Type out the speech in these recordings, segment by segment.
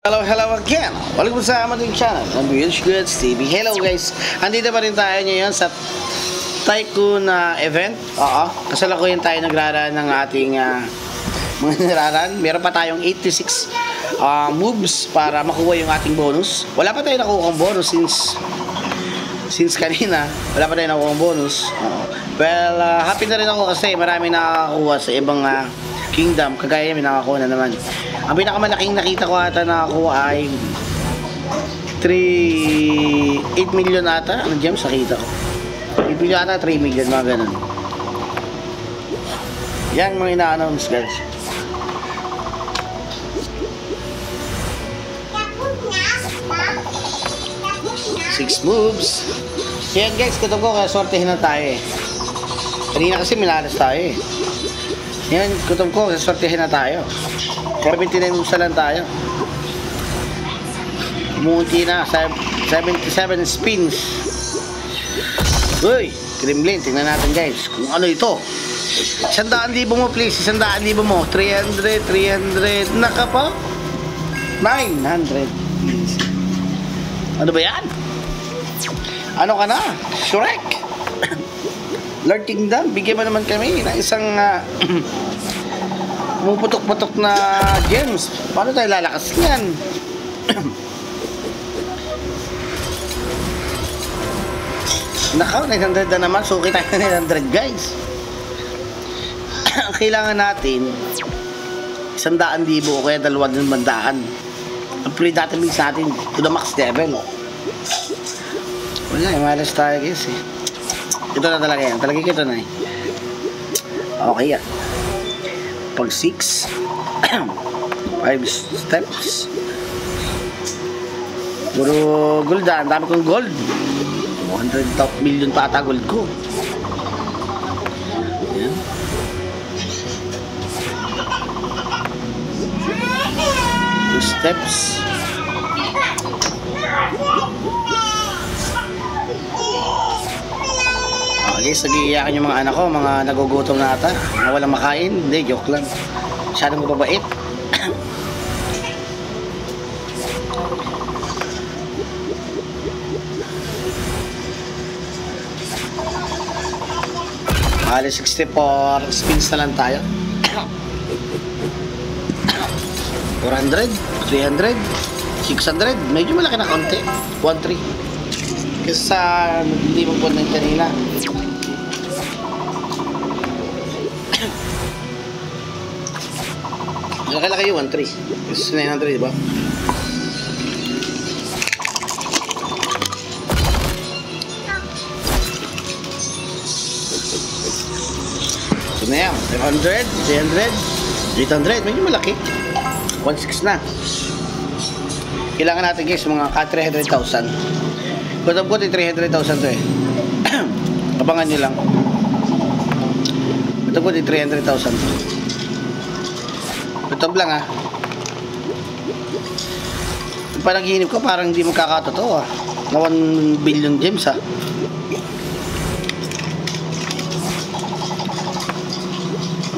Hello again! Welcome sa ating channel, ang Wheels Goods TV. Hello guys! Andito pa rin tayo ngayon sa Tycoon event. Kasalukuyan tayo nagraran ng ating mga nararan. Meron pa tayong 86 moves para makuha yung ating bonus. Wala pa tayo nakuha ng bonus since kanina. Wala pa tayo nakuha ng bonus. Well, happy na rin ako kasi marami nakakakuha sa ibang kingdom. Kagaya may nakakuha na naman. Ang pinakamalaking nakita ko ata na ako ay 8 million ata. Ang gems nakita ko 8 million ata, 3 million, mga ganun. Yan mga ina-announce guys. Six moves. Yan guys, kutob ko kaya sortehin na tayo eh. Kanina kasi minalas tayo eh. Yan, kutob ko kaya sortehin na tayo. 79 moves lang tayo. Munti na 77 spins. Uy, Kremlin, tingnan natin guys kung ano ito. 100,000 mo please, 100,000 mo. 300, 300, naka pa 900. Ano ba yan? Ano ka na? Shrek. Lord Kingdom, bigyan mo naman kami ng isang pumuputok-putok na gems. Paano tayo lalakas yan? Nakaw, 900 na naman. So, kita tayo 900 guys. Ang kailangan natin 100,000 o kaya 200,000. Ang pre-database natin to the max level. Wala, malas tayo guys eh. Ito na talaga yan. Talaga ito na eh. Okay yan. Pag 6 5 steps puro gold. Ang dami kong gold. 100 million pa ata gold ko. Ayan. 2 steps. Guys, nag-iiyakan yung mga anak ko, mga nagugutom na ata, na walang makain. Hindi, joke lang. Masyadong mababait. Bali 64 spins na lang tayo. 400, 300, 600. Medyo malaki na konti. 1-3. Kasi sa hindi mo po ng kanina. Laki-laki yung 1-3. Kasi 900, diba? So na yan. 500, 300, 800. Medyo malaki. 1.6 na. Kailangan natin guys mga ka 300,000. Kutab-kutab 300,000 to eh. Abangan nyo lang. Kutab-kutab 300,000 to. Kutab lang ah. Yung panaginip ko parang hindi magkakatotoo ah. Na 1 billion gems ah.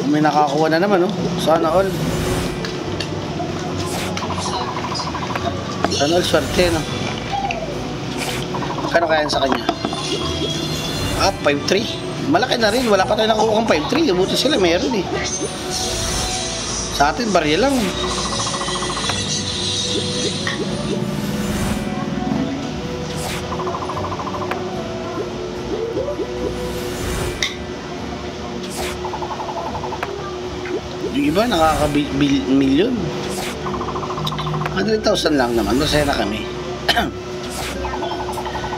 May nakakuha na naman oh. Sana all. Sana all swerte no. Magkano kaya sa kanya? 5-3. Malaki na rin. Wala pa tayo nakuha ng 5-3. Buti sila meron eh. Sa atin, barya lang. Yung iba, nakaka-million. 100,000 lang naman. Masaya na kami.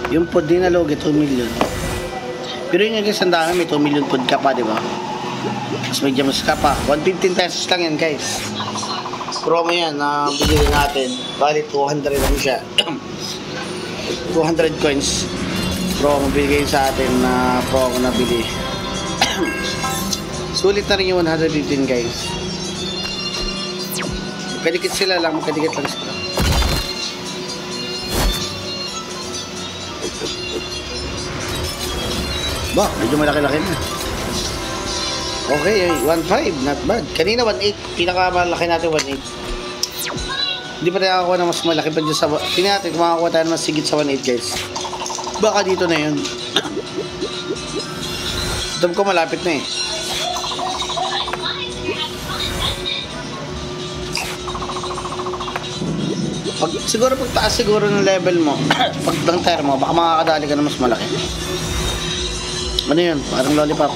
Yung pod din na logi, 2 million. Pero yun guys, ang dami. May 2 million pod ka pa, diba? Mas may gems ka pa. 115 pesos lang yan guys. Promo yan na bigyan natin. Bali 200 lang siya. 200 coins. Promo bigay sa atin na promo na bili. Sulit na rin yung 115 guys. Kadikit sila lang. Kadikit lang sila. Bah, medyo malaki-laki na. Okay, 1.5, not bad. Kanina 1.8, pinakamalaki natin 1.8. Hindi pa tayo nakakuha ng mas malaki pa dyan sa... Tingnan natin kung makakuha tayo ng mas sigit sa 1.8 guys. Baka dito na yun. Ito ko malapit na eh. Siguro pag taas siguro ng level mo, pag ng tier mo, baka makakadali ka na mas malaki. Ano yun? Parang lollipop.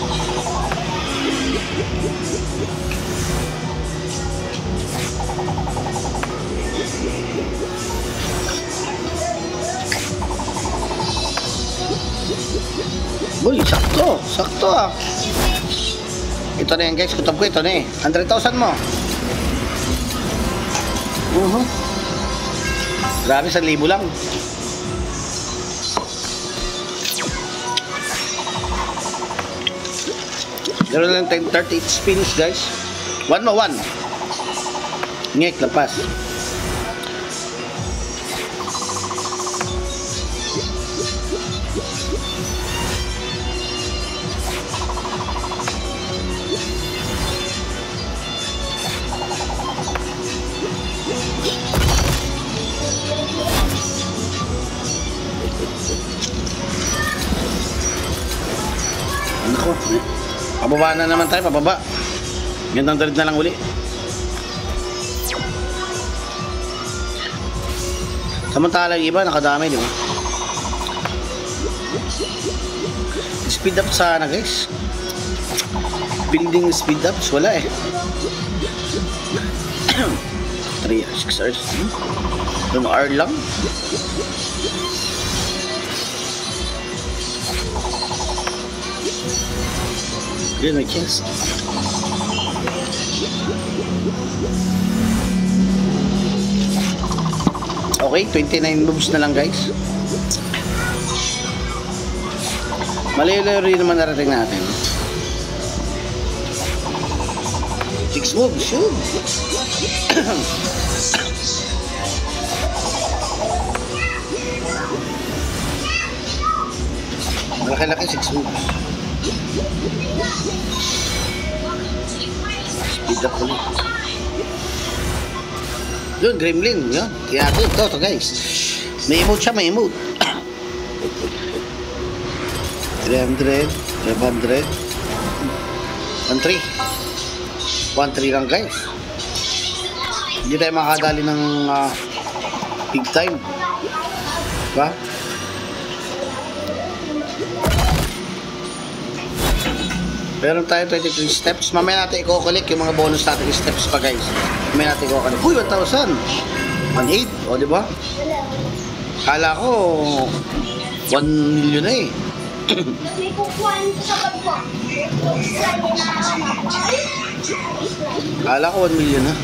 Uy, sakto. Sakto ah. Ito na yan guys, kutob ko. Ito na eh. 100,000 mo. Grabe, 1,000 lang. Meron lang tayong 38 spins guys. 101. Ngek, lapas. Ako, pababa na naman tayo, pababa. Gandang talit na lang uli. Samantala yung iba, nakadami, di ba? Speed up sana guys. Building speed ups, wala eh. 3 hours, 6 hours. 1 hour lang. Yun, may chance. Okay, 29 moves na lang guys. Malayo-layo rin naman narating natin. 6 moves, yun. Malaki-laki 6 moves. Speed up ulit. Yun, gremlin. Yun. Kaya ito guys. May emote siya, may emote. 300, 500, 1-3. 1-3 lang guys. Hindi tayo makadali ng big time. Diba? Meron tayo 23 steps. Mamaya natin i-collect yung mga bonus natin steps pa guys. Mamaya natin i-collect. Uy, 1,000! 1,800. O, diba? Kala ko 1 million na eh. May kukuhain ko sa pagpo. Kala ko 1 million na.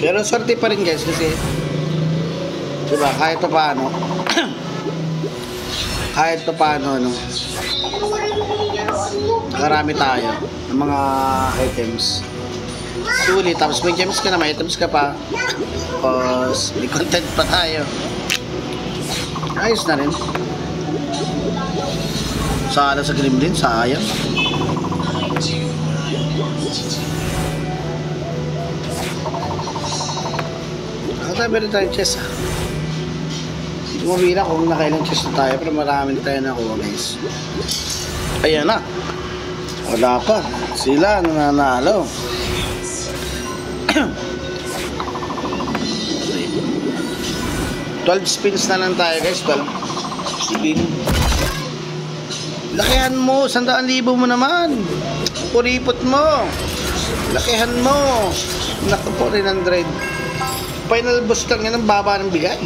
Pero swerte pa rin guys kasi diba, kahit pa paano kahit pa paano no, marami tayo ng mga items sulit, tapos may gems ka na, may items ka pa, tapos may content pa tayo, ayos na rin. Sala sa gremlin, sayang. Meron tayong chest ha. Hindi ko mabila kung nakailang chest na tayo, pero marami na tayo nakuha guys. Ayan na. Wala pa. Sila nananalo. 12 spins na lang tayo guys. 12 spin. Lakihan mo. 100,000 mo naman. Puripot mo. Lakihan mo. Naku po, 300. Final boss lang yan, ang baba ng bigay.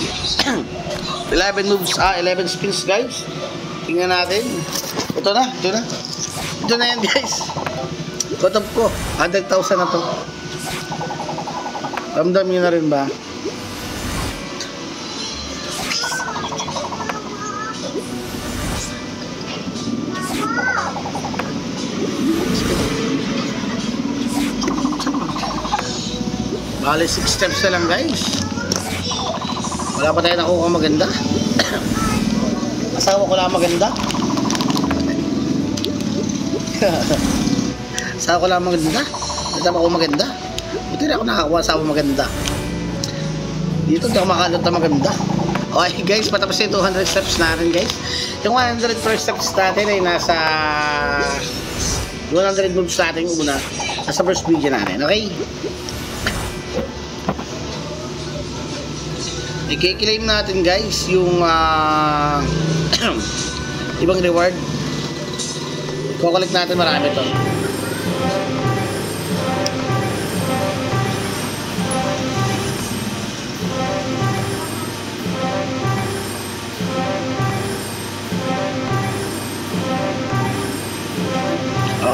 11 moves, 11 spins guys. Tingnan natin. Ito na. Ito na yan guys. Kutob ko, 100,000 na to. Ramdam nyo na rin ba? Bali 6 steps na lang guys. Wala pa tayo nakuha maganda. Asawa ko lang maganda. Sa ako lang maganda. Dito ako maganda. Buti na ako nakakuha sa ako maganda. Dito hindi ako makalot na maganda. Okay guys, patapos yung 200 steps natin guys. Yung 100 first steps natin ay nasa 100 moves natin yung una. Nasa first video natin, okay? I-claim natin guys yung ibang reward. Kukulik natin marami to.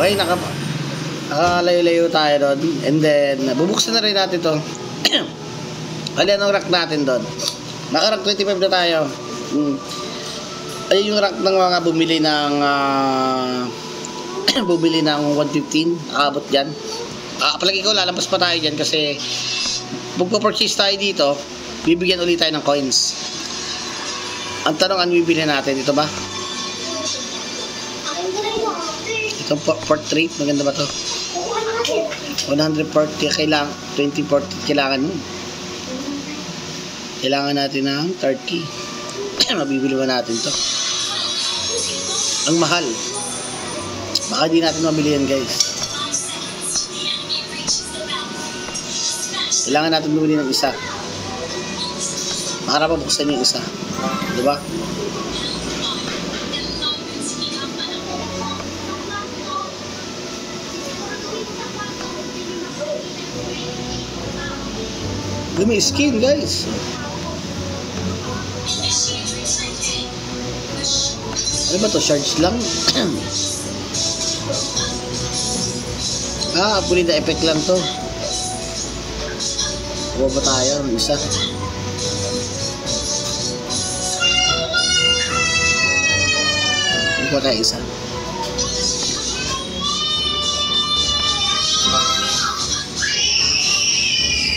Okay, nakalayo-layo tayo doon. And then, bubuksan na rin natin to. Kali, anong rack natin doon? Naka-rack 25 na tayo. Ayun yung rack ng mga bumili ng bumili ng 115. Nakabot dyan. Palagi ko, lalampas pa tayo dyan kasi magpo-purchase tayo dito, bibigyan ulit tayo ng coins. Ang tanong, ano bibili natin? Ito ba? Itong portrait, maganda ba to? 140, kailangan 2040, kailangan nun. Kailangan natin ng 30. Mabibili ba natin to? Ang mahal. Baka di natin mabili yan guys. Kailangan natin bumili ng isa. Para mabuksan yung isa. Diba? May skin guys. Ano ba to? Charge lang? Puli na effect lang to. Kuha ba tayo? Isa. Kuha tayo isa.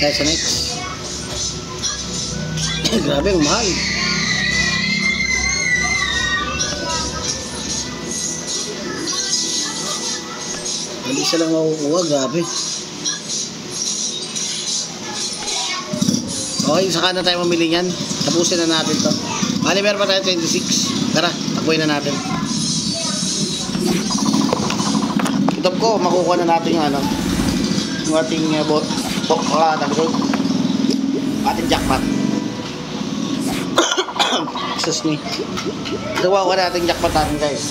Tayo sa next. Grabe, ang mahal. Hindi siya lang makukuha, grabe. Okay, saka na tayo mamili yan. Tapusin na natin to. Meron pa tayo 26. Tara, takbuhin na natin. Ito ko, makukuha na natin yung ano, yung ating ating jackpot. Excuse me. Gawa ko natin jackpot natin guys.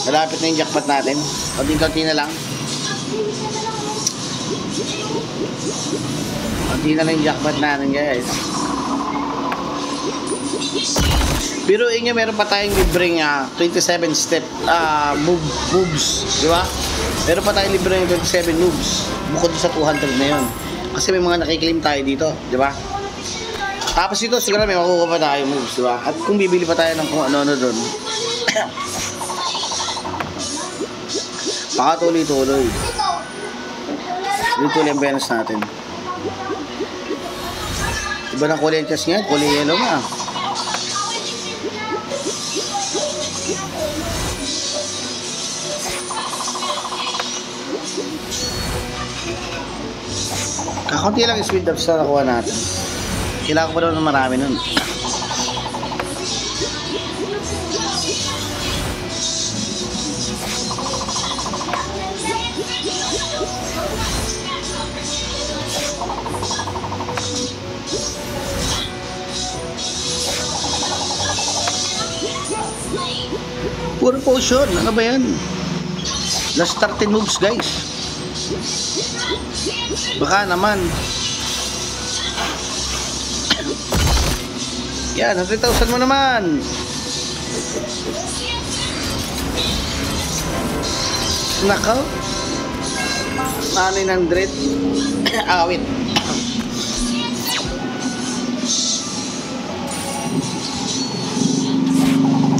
Malapit na yung jackpot natin. Konti-konti na lang. Konti na lang yung jackpot natin guys. Pero inyo meron pa tayong libreng 27 step moves, di ba? Meron pa tayong libreng 27 moves bukod sa 200 na yun. Kasi may mga nakiklaim tayo dito, di ba? Tapos ito siguro may makukuha pa tayo moves, di ba? At kung bibili pa tayo ng kung ano-ano doon. Baka tuloy-tuloy. Tuloy-tuloy ang bonus natin. Iba ng kulay yung chest ngayon, kulay yellow na. Kakunti lang yung speed ups na nakuha natin. Kailangan ko pa daw ng marami nun. Puro potion. Ano ba yan? Last 13 moves guys. Baka naman. Yan, 100,000 mo naman. Nakaw. 900. Wait.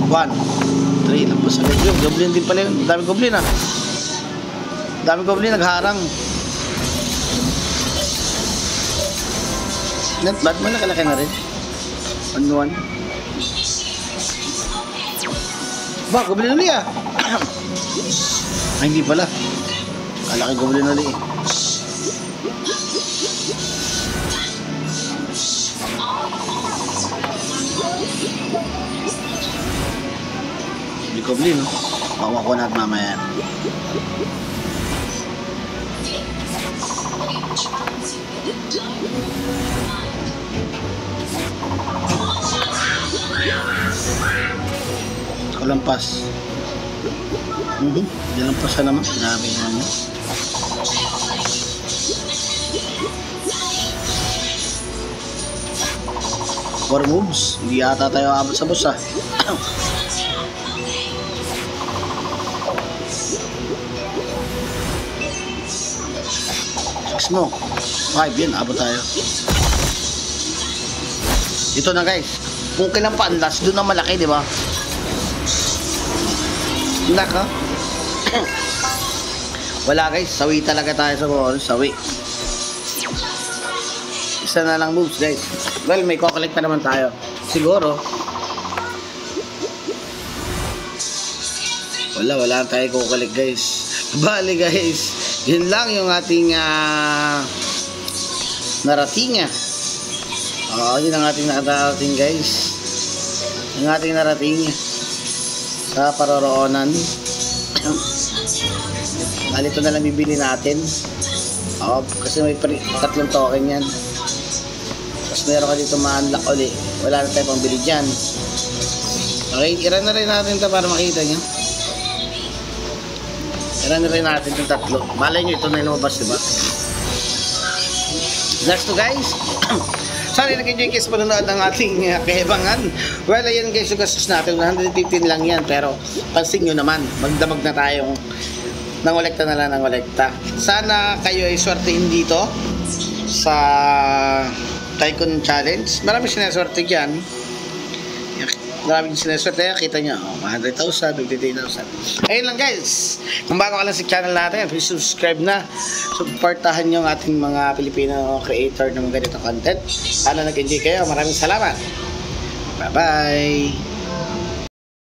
1, 3, lampos agad yun. Goblin din pala yun. Dami goblin Dami goblin nagharang. Not bad, malaki-laki na rin. 1-1. Ba, goblin ulit Ay, hindi pala. Kalaki goblin ulit eh. Hindi goblin, no? Bawa ko natin mamaya. Kalampas. Dilampas na naman. Grabe naman. Four moves. Hindi yata tayo abot sa boss, ah. Six mo. 5 yun. Abot tayo. Ito na, guys. Kung kailang pa-unlast, doon na malaki, di ba? Naka. Wala, guys. Sawi talaga tayo sa ball. Sawi. Isa na lang moves, guys. Well, may kukolect pa naman tayo. Siguro. Wala tayo kukolect, guys. Bali, guys. Yun lang yung ating narating. Yun ang ating nakarating, guys. Yung ating narating sa paroroonan. Alito na lang bibili natin. Kasi may tatlong token yan. Tapos meron ka dito ma-unlock ulit. Wala na tayo pang bili dyan. Okay, i-run na rin natin ito para makita nyo. I-run na rin natin itong tatlo. Malay nyo, ito na lumabas, diba? That's to, guys. Sana nag-enjoy kayo sa panonood ng ating kahibangan. Well, ayan guys, yung gastos natin, 115 lang yan. Pero, pansin nyo naman, magdamag na tayong nangolekta na lang ng kolekta. Sana kayo ay swertein dito sa Tycoon Challenge. Maraming sinaswerte dyan. Maraming sinaswerte. Kita nyo, 100,000, 53,000. Ayun lang guys. Kung bago ka lang sa channel natin, please subscribe na. Supportahan nyo ang ating mga Pilipino creator ng mga ganitong content. Sana nag-enjoy kayo. Maraming salamat. Bye-bye.